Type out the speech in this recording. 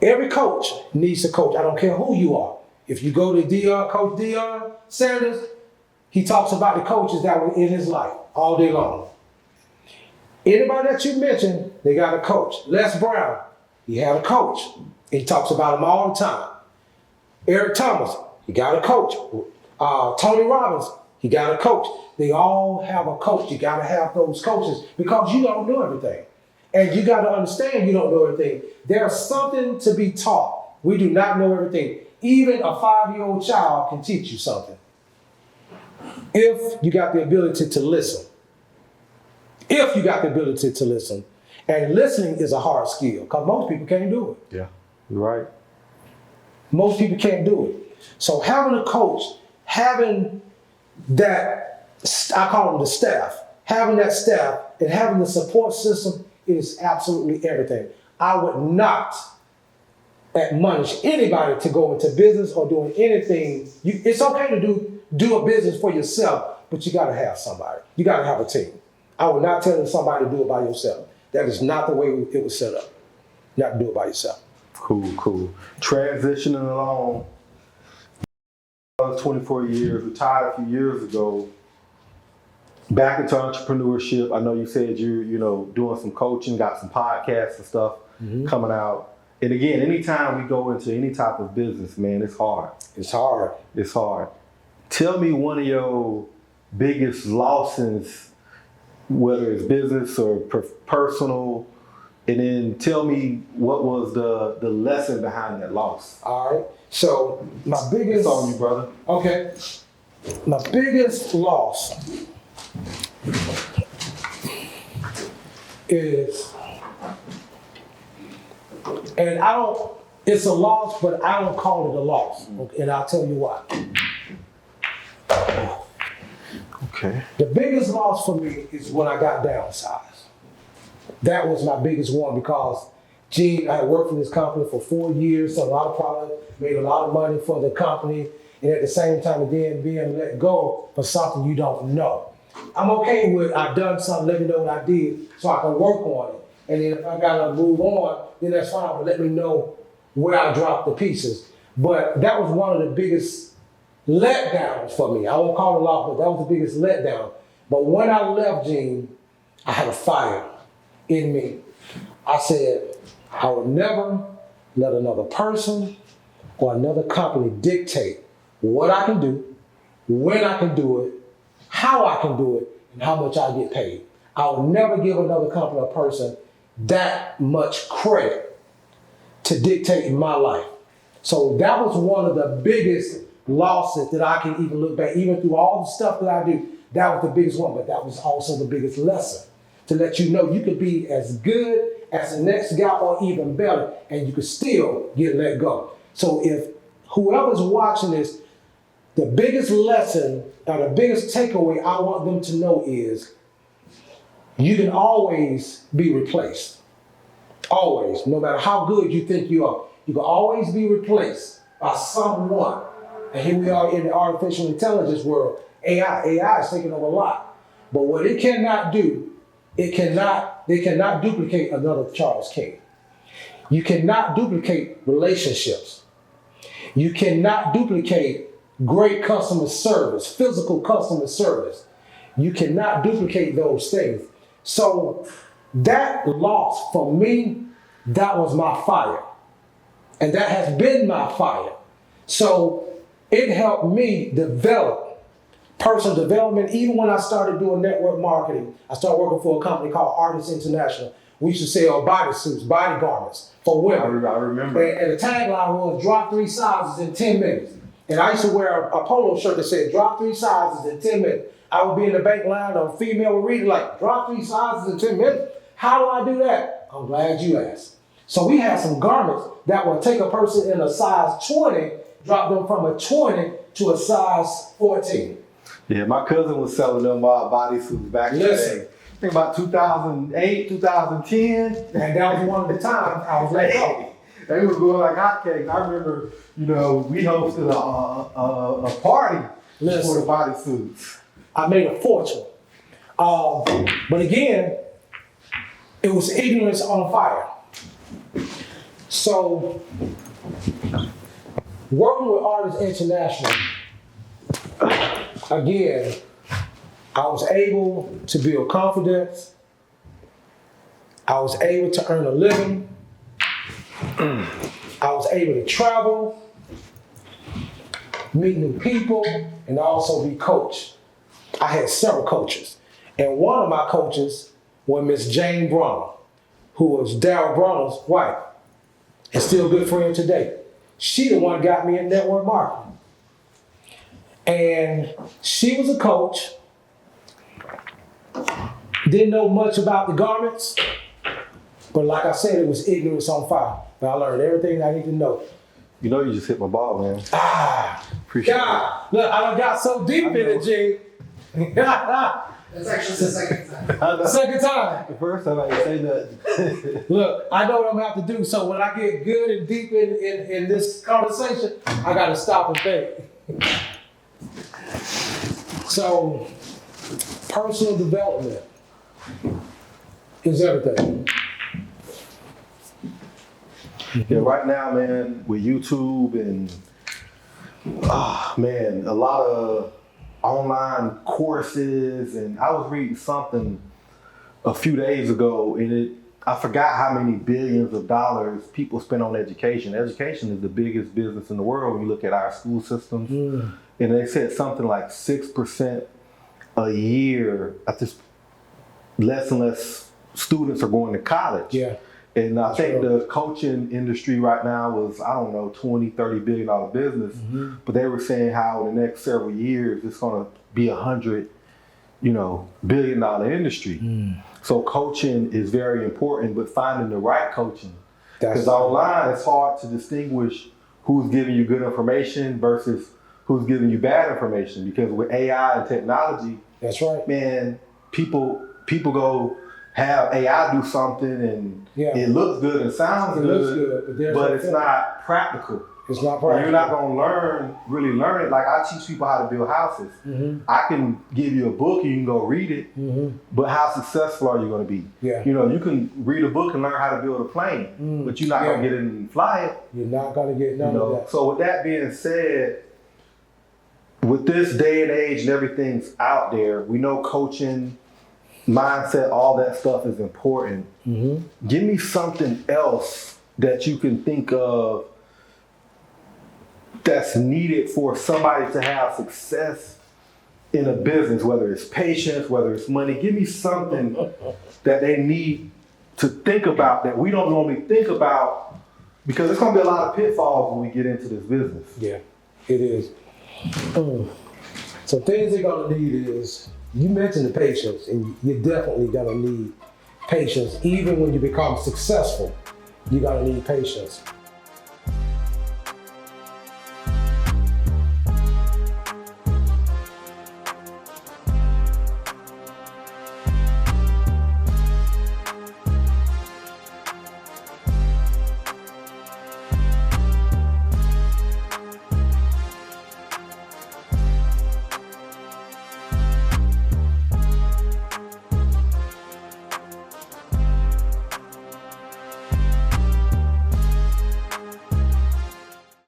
Every coach needs a coach. I don't care who you are. If you go to Coach Deion Sanders, he talks about the coaches that were in his life all day long. Anybody that you mentioned, they got a coach. Les Brown, he had a coach. He talks about them all the time. Eric Thomas, he got a coach. Tony Robbins, he got a coach. They all have a coach. You got to have those coaches because you don't know everything. And you got to understand you don't know everything. There's something to be taught. We do not know everything. Even a 5-year-old child can teach you something if you got the ability to listen. If you got the ability to listen. And listening is a hard skill because most people can't do it. Yeah, you're right. Most people can't do it. So having a coach, having that, I call them the staff, having that staff and having the support system is absolutely everything. I would not admonish anybody to go into business or doing anything. It's okay to do a business for yourself, but you got to have somebody. You got to have a team. I would not tell somebody to do it by yourself. That is not the way it was set up. Not to do it by yourself. Cool. Transitioning along, 24 years, retired a few years ago, back into entrepreneurship. I know you said you're, doing some coaching, got some podcasts and stuff coming out. And again, anytime we go into any type of business, man, it's hard. It's hard. Tell me one of your biggest losses, whether it's business or personal, and then tell me what was the lesson behind that loss. All right. So my biggest... It's on you, brother. Okay. My biggest loss is, and it's a loss, but I don't call it a loss. Okay, and I'll tell you why. Okay. The biggest loss for me is when I got downsized. That was my biggest one because, I had worked for this company for 4 years, sold a lot of products, made a lot of money for the company, and at the same time, again, being let go for something you don't know. I'm okay with I've done something, let me know what I did so I can work on it. And then if I gotta move on, then that's fine, but let me know where I dropped the pieces. But that was one of the biggest letdowns for me. I won't call it a loss, but that was the biggest letdown. But when I left Gene, I had a fire in me. I said, I would never let another person or another company dictate what I can do, when I can do it, how I can do it, and how much I get paid. I would never give another company or person that much credit to dictate my life. So that was one of the biggest losses that I can even look back, even through all the stuff that I do, that was the biggest one, but that was also the biggest lesson. To let you know you could be as good as the next guy or even better, and you could still get let go. So if whoever's watching this, the biggest lesson or the biggest takeaway I want them to know is you can always be replaced. Always, no matter how good you think you are. You can always be replaced by someone. And here we are in the artificial intelligence world. AI is taking over a lot. But what it cannot do, they cannot duplicate another Charles King. You cannot duplicate relationships. You cannot duplicate great customer service, physical customer service. You cannot duplicate those things. So that loss for me, that was my fire. And that has been my fire. So it helped me develop personal development. Even when I started doing network marketing, I started working for a company called Artists International. We used to sell body suits, body garments for women. I remember. And the tagline was drop 3 sizes in 10 minutes. And I used to wear a polo shirt that said drop 3 sizes in 10 minutes. I would be in the bank line, a female would read it like, drop 3 sizes in 10 minutes? How do I do that? I'm glad you asked. So we had some garments that would take a person in a size 20, drop them from a 20 to a size 14. Yeah, my cousin was selling them bodysuits back in the day. I think about 2008, 2010. And that was one of the times I was let go. They was going like hotcakes. I remember, we hosted a party for the bodysuits. I made a fortune. But again, it was ignorance on fire. So, working with Artists International, again, I was able to build confidence. I was able to earn a living. I was able to travel, meet new people, and also be coached. I had several coaches. And one of my coaches was Miss Jane Brunner, who was Darryl Brunner's wife, and still a good friend today. She the one got me in network marketing. And she was a coach, didn't know much about the garments, but like I said, it was ignorance on fire. But I learned everything I need to know. You know, you just hit my ball, man. Appreciate God, look, I done got so deep in it, G. That's actually the second time. Second time. The first time I didn't say nothing. Look, I know what I'm gonna have to do. So when I get good and deep in this conversation, I gotta stop and think. So, personal development is everything. Yeah, right now, man, with YouTube and man, a lot of online courses, and I was reading something a few days ago, and I forgot how many billions of dollars people spend on education. Education is the biggest business in the world when you look at our school systems. And they said something like 6% a year, just less and less students are going to college. Yeah. And I think the coaching industry right now is, I don't know, $20-30 billion business. But they were saying how in the next several years it's going to be $100 billion industry. So coaching is very important, but finding the right coaching. Because online it's hard to distinguish who's giving you good information versus who's giving you bad information. Because with AI and technology, that's right, man, people go have AI do something and it looks good and sounds good, but it's not practical. It's not practical. You're not gonna really learn it. Like I teach people how to build houses. I can give you a book and you can go read it, but how successful are you gonna be? You can read a book and learn how to build a plane, but you're not gonna get in and fly it. You're not gonna get none of that. So with that being said, with this day and age and everything's out there, we know coaching, mindset, all that stuff is important. Give me something else that you can think of that's needed for somebody to have success in a business, whether it's patience, whether it's money. Give me something that they need to think about that we don't normally think about, because there's gonna be a lot of pitfalls when we get into this business. Yeah, it is. So things they're gonna need is, you mentioned the patience, and you're definitely gonna need patience. Even when you become successful, you're gonna need patience.